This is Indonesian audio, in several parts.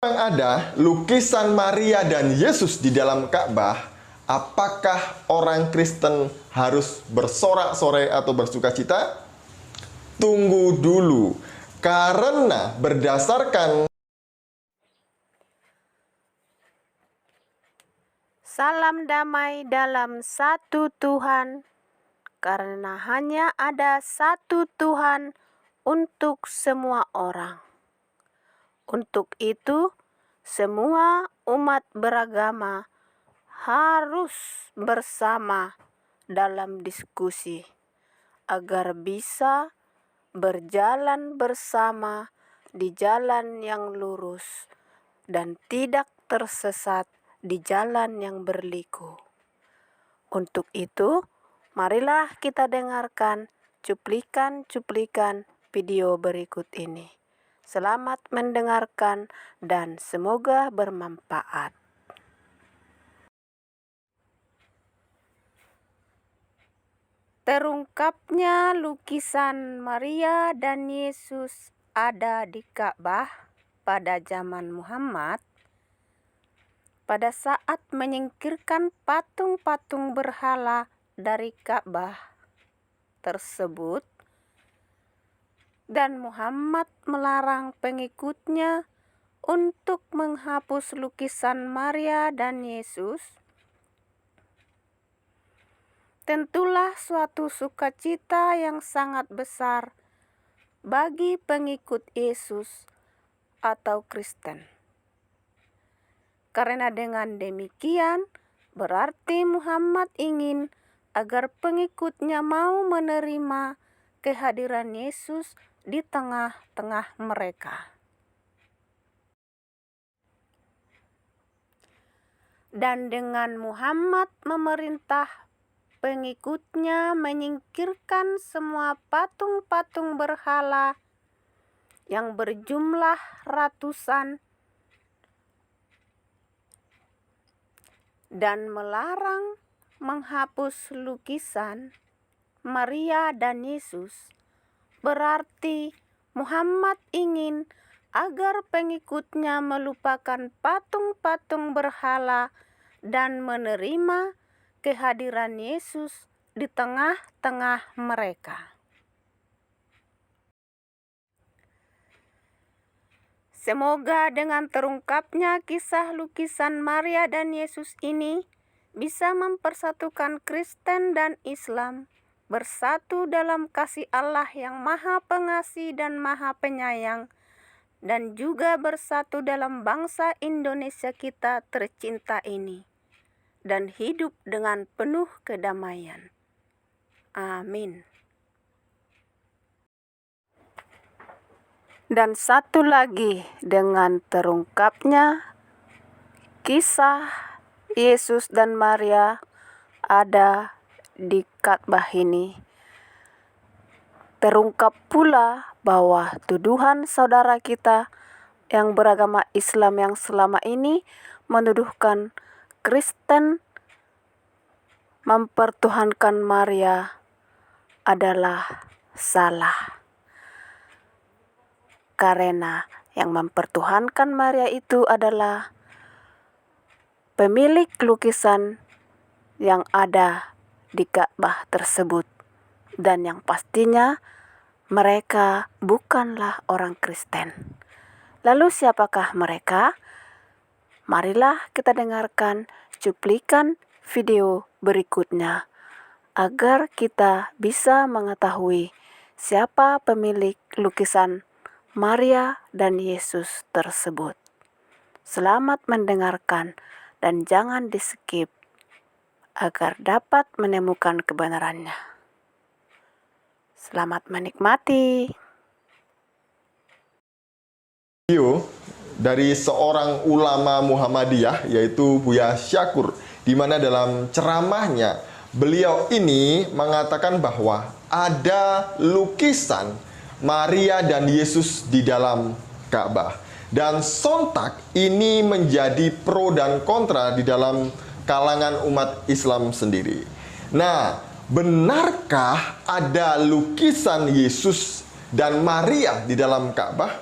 Memang ada lukisan Maria dan Yesus di dalam Ka'bah, apakah orang Kristen harus bersorak-sorai atau bersukacita? Tunggu dulu, karena berdasarkan Salam damai dalam satu Tuhan, karena hanya ada satu Tuhan untuk semua orang. Untuk itu, semua umat beragama harus bersama dalam diskusi agar bisa berjalan bersama di jalan yang lurus dan tidak tersesat di jalan yang berliku. Untuk itu, marilah kita dengarkan cuplikan-cuplikan video berikut ini. Selamat mendengarkan dan semoga bermanfaat. Terungkapnya lukisan Maria dan Yesus ada di Ka'bah pada zaman Muhammad pada saat menyingkirkan patung-patung berhala dari Ka'bah tersebut, dan Muhammad melarang pengikutnya untuk menghapus lukisan Maria dan Yesus. Tentulah suatu sukacita yang sangat besar bagi pengikut Yesus atau Kristen. Karena dengan demikian, berarti Muhammad ingin agar pengikutnya mau menerima kehadiran Yesus di tengah-tengah mereka. Dan dengan Muhammad memerintah pengikutnya menyingkirkan semua patung-patung berhala yang berjumlah ratusan dan melarang menghapus lukisan Maria dan Yesus, berarti Muhammad ingin agar pengikutnya melupakan patung-patung berhala dan menerima kehadiran Yesus di tengah-tengah mereka. Semoga dengan terungkapnya kisah lukisan Maria dan Yesus ini bisa mempersatukan Kristen dan Islam bersatu dalam kasih Allah yang Maha Pengasih dan Maha Penyayang, dan juga bersatu dalam bangsa Indonesia kita tercinta ini, dan hidup dengan penuh kedamaian. Amin. Dan satu lagi, dengan terungkapnya kisah Yesus dan Maria ada di Ka'bah ini, terungkap pula bahwa tuduhan saudara kita yang beragama Islam yang selama ini menuduhkan Kristen mempertuhankan Maria adalah salah. Karena yang mempertuhankan Maria itu adalah pemilik lukisan yang ada di Ka'bah tersebut, dan yang pastinya mereka bukanlah orang Kristen. Lalu siapakah mereka? Marilah kita dengarkan cuplikan video berikutnya agar kita bisa mengetahui siapa pemilik lukisan Maria dan Yesus tersebut. Selamat mendengarkan dan jangan di-skip agar dapat menemukan kebenarannya. Selamat menikmati. video dari seorang ulama Muhammadiyah, yaitu Buya Syakur, di mana dalam ceramahnya beliau ini mengatakan bahwa ada lukisan Maria dan Yesus di dalam Ka'bah, dan sontak ini menjadi pro dan kontra di dalam kalangan umat Islam sendiri. Nah, benarkah ada lukisan Yesus dan Maria di dalam Ka'bah?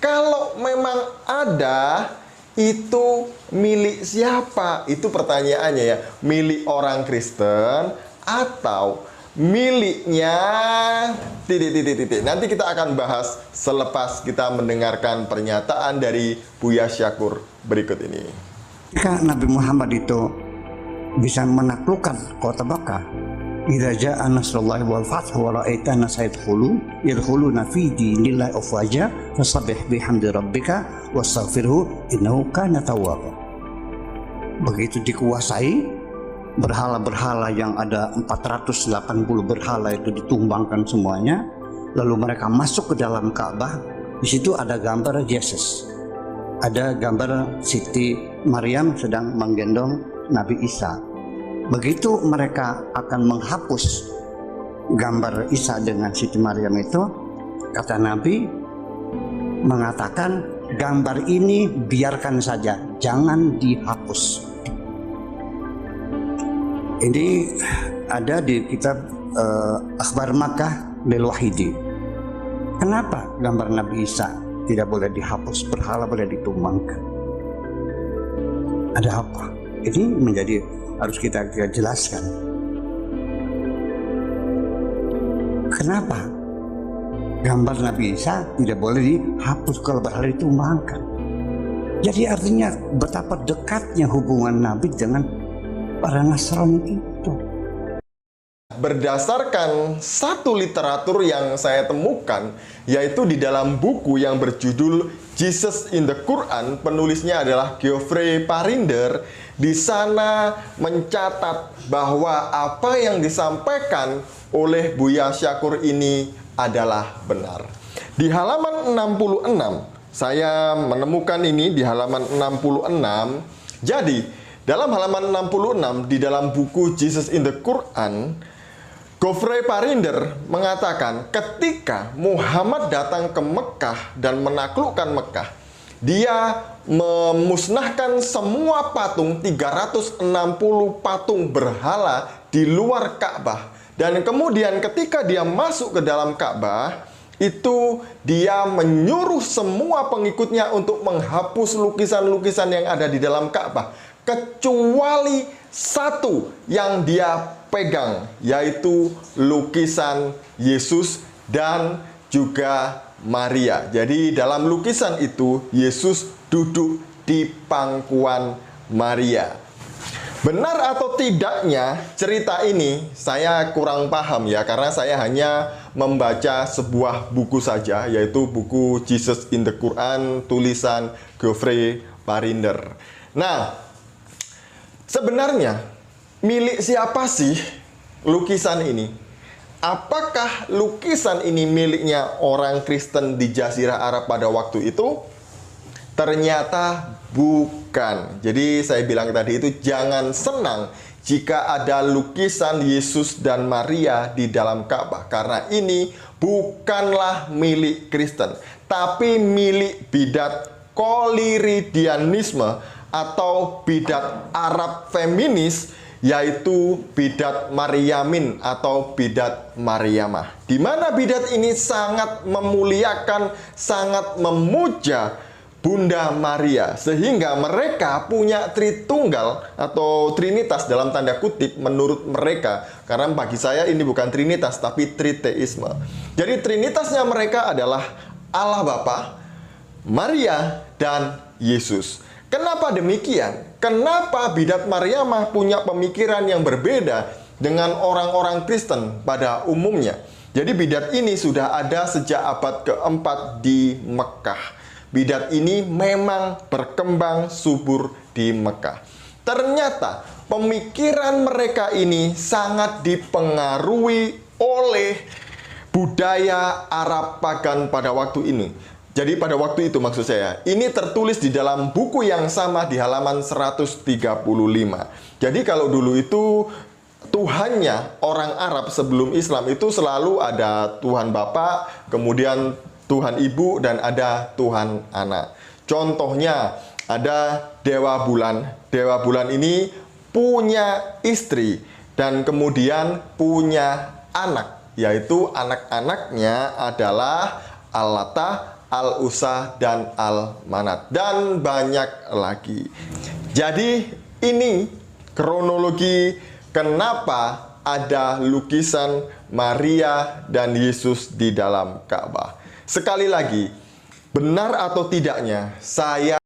Kalau memang ada, itu milik siapa? Itu pertanyaannya ya. Milik orang Kristen atau miliknya titik. Nanti kita akan bahas selepas kita mendengarkan pernyataan dari Buya Syakur berikut ini. Jika Nabi Muhammad itu bisa menaklukkan kota Makkah, idza jaa nasrullahi wal fath wa ra'aita an-nasa yadkhuluna fi dinillahi afwaja fasabbih bihamdi rabbika wastaghfirhu innahu kana tawwaba. Begitu dikuasai, berhala-berhala yang ada 480 berhala itu ditumbangkan semuanya, lalu mereka masuk ke dalam Ka'bah. Di situ ada gambar Yesus, ada gambar Siti Maryam sedang menggendong Nabi Isa. Begitu mereka akan menghapus gambar Isa dengan Siti Maryam itu, kata Nabi mengatakan, gambar ini biarkan saja, jangan dihapus. Ini ada di kitab Akhbar Makkah lil Wahidi. Kenapa gambar Nabi Isa tidak boleh dihapus, berhala boleh ditumbangkan? Ada apa? Ini menjadi harus kita jelaskan. Kenapa gambar Nabi Isa tidak boleh dihapus kalau berhala ditumbangkan? Jadi artinya betapa dekatnya hubungan Nabi dengan para Nasrani itu. Berdasarkan satu literatur yang saya temukan, yaitu di dalam buku yang berjudul Jesus in the Quran, penulisnya adalah Geoffrey Parinder. Di sana mencatat bahwa apa yang disampaikan oleh Buya Syakur ini adalah benar. Di halaman 66, saya menemukan ini di halaman 66. Jadi, dalam halaman 66 di dalam buku Jesus in the Quran, Geoffrey Parinder mengatakan ketika Muhammad datang ke Mekah dan menaklukkan Mekah, dia memusnahkan semua patung, 360 patung berhala di luar Ka'bah. Dan kemudian ketika dia masuk ke dalam Ka'bah, itu dia menyuruh semua pengikutnya untuk menghapus lukisan-lukisan yang ada di dalam Ka'bah, kecuali satu yang dia pegang, yaitu lukisan Yesus dan juga Maria. Jadi dalam lukisan itu Yesus duduk di pangkuan Maria. Benar atau tidaknya cerita ini saya kurang paham ya, karena saya hanya membaca sebuah buku saja, yaitu buku Jesus in the Quran tulisan Geoffrey Parinder. Nah, sebenarnya milik siapa sih lukisan ini? Apakah lukisan ini miliknya orang Kristen di Jazirah Arab pada waktu itu? Ternyata bukan. Jadi saya bilang tadi itu jangan senang jika ada lukisan Yesus dan Maria di dalam Ka'bah, karena ini bukanlah milik Kristen, tapi milik bidat Koliridianisme atau bidat Arab feminis, yaitu bidat Maryamin atau bidat Maryamah, di mana bidat ini sangat memuliakan, sangat memuja Bunda Maria, sehingga mereka punya Tritunggal atau Trinitas dalam tanda kutip menurut mereka, karena bagi saya ini bukan Trinitas tapi Triteisme. Jadi Trinitasnya mereka adalah Allah Bapa, Maria, dan Yesus. Kenapa demikian? Kenapa bidat Maryamah punya pemikiran yang berbeda dengan orang-orang Kristen pada umumnya? Jadi bidat ini sudah ada sejak abad keempat di Mekah. Bidat ini memang berkembang subur di Mekah. Ternyata pemikiran mereka ini sangat dipengaruhi oleh budaya Arab pagan pada waktu ini. Jadi pada waktu itu maksud saya, ini tertulis di dalam buku yang sama di halaman 135. Jadi kalau dulu itu Tuhannya orang Arab sebelum Islam itu selalu ada Tuhan Bapa, kemudian Tuhan Ibu, dan ada Tuhan Anak. Contohnya ada Dewa Bulan. Dewa Bulan ini punya istri dan kemudian punya anak, yaitu anak-anaknya adalah Allata, Al-Uzza, dan Al-Manat, dan banyak lagi. Jadi ini kronologi kenapa ada lukisan Maria dan Yesus di dalam Ka'bah. Sekali lagi, benar atau tidaknya, saya